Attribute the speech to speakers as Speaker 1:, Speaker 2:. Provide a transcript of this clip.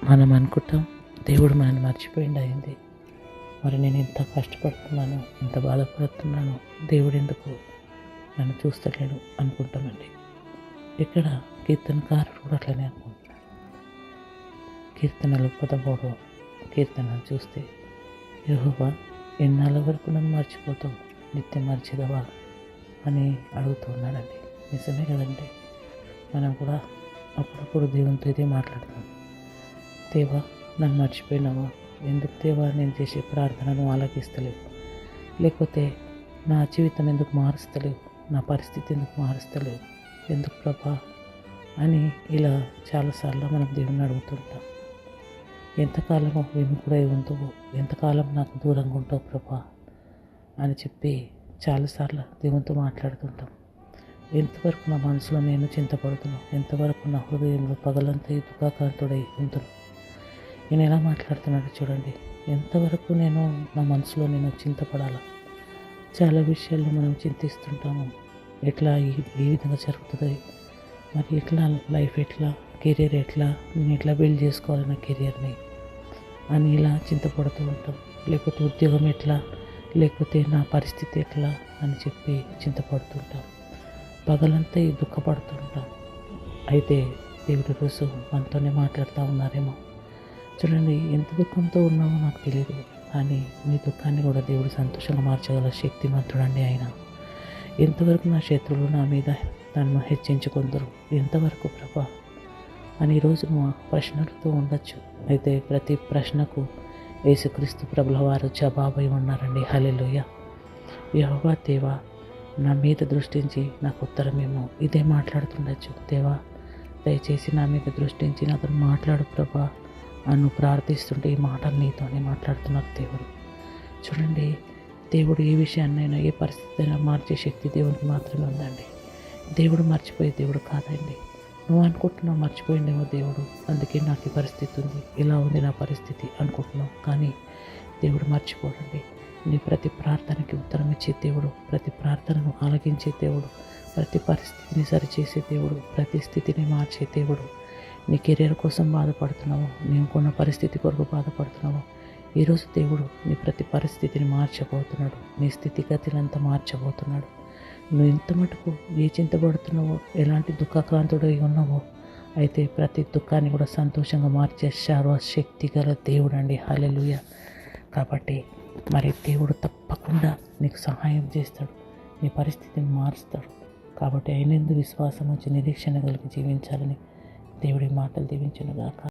Speaker 1: మనం అనుకుంటాం దేవుడు మనల్ని మర్చిపోయింది అయింది. మరి నేను ఇంత కష్టపడుతున్నాను, ఇంత బాధపడుతున్నాను, దేవుడు ఎందుకు నన్ను చూస్తలేడు అనుకుంటామండి. ఇక్కడ కీర్తనకారుడు కూడా అట్లనే అనుకుంటున్నాడు. కీర్తనలు 13వ కీర్తనలు చూస్తే, యెహోవా ఎన్నాళ్ళ వరకు నన్ను మర్చిపోతావు, నిత్యం మర్చిదవా అని అడుగుతున్నాడండి. నిజమే కదండి. మనం కూడా అప్పుడప్పుడు దేవునితో ఇదే మాట్లాడతాం. దేవా నన్ను మర్చిపోయినావా, ఎందుకు దేవా నేను చేసే ప్రార్థనను ఆలకిస్తలేవు, లేకపోతే నా జీవితం ఎందుకు మారుస్తలేవు, నా పరిస్థితి ఎందుకు మారుస్తలేవు, ఎందుకు ప్రభా అని ఇలా చాలాసార్లు మనం దేవుని అడుగుతుంటాం. ఎంతకాలము విముఖుడై ఉంటావు, ఎంతకాలం నాకు దూరంగా ఉంటావు ప్రభా అని చెప్పి చాలాసార్లు దేవునితో మాట్లాడుతుంటాం. ఎంతవరకు నా మనసులో నేను చింతపడుతున్నాను, ఎంతవరకు నా హృదయంలో పగలంతా దుఃఖాకాంతుడై ఉంటున్నాను. నేను ఎలా మాట్లాడుతున్నాడు చూడండి. ఎంతవరకు నేను నా మనసులో నేను చింతపడాలా. చాలా విషయాల్లో మనం చింతిస్తుంటాము. ఎట్లా ఏ విధంగా జరుగుతుంది, మరి ఎట్లా లైఫ్, ఎట్లా కెరీర్, ఎట్లా నేను ఎట్లా బిల్డ్ చేసుకోవాలి నా కెరియర్ని అని ఇలా చింతపడుతూ ఉంటాం. లేకపోతే ఉద్యోగం ఎట్లా, లేకపోతే నా పరిస్థితి ఎట్లా అని చెప్పి చింతపడుతుంటాం. పగలంతా దుఃఖపడుతుంటాం. అయితే దేవుడి రోజు మనతోనే మాట్లాడుతూ ఉన్నారేమో. చూడండి, ఎంత దుఃఖంతో ఉన్నామో నాకు తెలియదు, కానీ మీ దుఃఖాన్ని కూడా దేవుడు సంతోషంగా మార్చగల శక్తిమంతుడండి ఆయన. ఎంతవరకు నా శత్రువులు నా మీద నన్ను హెచ్చించుకుందరు, ఎంతవరకు ప్రభా అని ఈరోజు నువ్వు ప్రశ్నలతో ఉండొచ్చు. అయితే ప్రతి ప్రశ్నకు యేసుక్రీస్తు ప్రభుల వారు జవాబై ఉన్నారండి. హల్లెలూయా. యెహోవా దేవా నా మీద దృష్టించి నాకు ఉత్తరమేమో ఇదే మాట్లాడుతుండొచ్చు. దేవా దయచేసి నా మీద దృష్టించి నాతో మాట్లాడు ప్రభా అని ప్రార్థిస్తుంటే ఈ మాటలు నీతోనే మాట్లాడుతున్నారు దేవుడు. చూడండి, దేవుడు ఏ విషయాన్నైనా, ఏ పరిస్థితి అయినా మార్చే శక్తి దేవునికి మాత్రమే ఉందండి. దేవుడు మర్చిపోయే దేవుడు కాదండి. నువ్వు అనుకుంటున్నావు మర్చిపోయిందేమో దేవుడు, అందుకే నాకు ఈ పరిస్థితి ఉంది, ఇలా ఉంది నా పరిస్థితి అనుకుంటున్నావు. కానీ దేవుడు మర్చిపోడండి. నీ ప్రతి ప్రార్థనకి ఉత్తరం ఇచ్చే దేవుడు, ప్రతి ప్రార్థనను ఆలకించే దేవుడు, ప్రతి పరిస్థితిని సరిచేసే దేవుడు, ప్రతి స్థితిని మార్చే దేవుడు. నీ కెరీర్ కోసం బాధపడుతున్నావు, నీకున్న పరిస్థితి కొరకు బాధపడుతున్నావు, ఈరోజు దేవుడు నీ ప్రతి పరిస్థితిని మార్చబోతున్నాడు. నీ స్థితిగతినంతా మార్చబోతున్నాడు. నువ్వు ఎంత మటుకు ఏ చింతపడుతున్నావో, ఎలాంటి దుఃఖాక్రాంతుడై ఉన్నావో, అయితే ప్రతి దుఃఖాన్ని కూడా సంతోషంగా మార్చే సర్వశక్తి గల దేవుడు అండి. హల్లెలూయా. కాబట్టి మరి దేవుడు తప్పకుండా నీకు సహాయం చేస్తాడు, నీ పరిస్థితిని మారుస్తాడు. కాబట్టి అయినందు విశ్వాసం నుంచి నిరీక్షణ కలిగి జీవించాలని దేవుడి మాటలు దీవించునుగాక.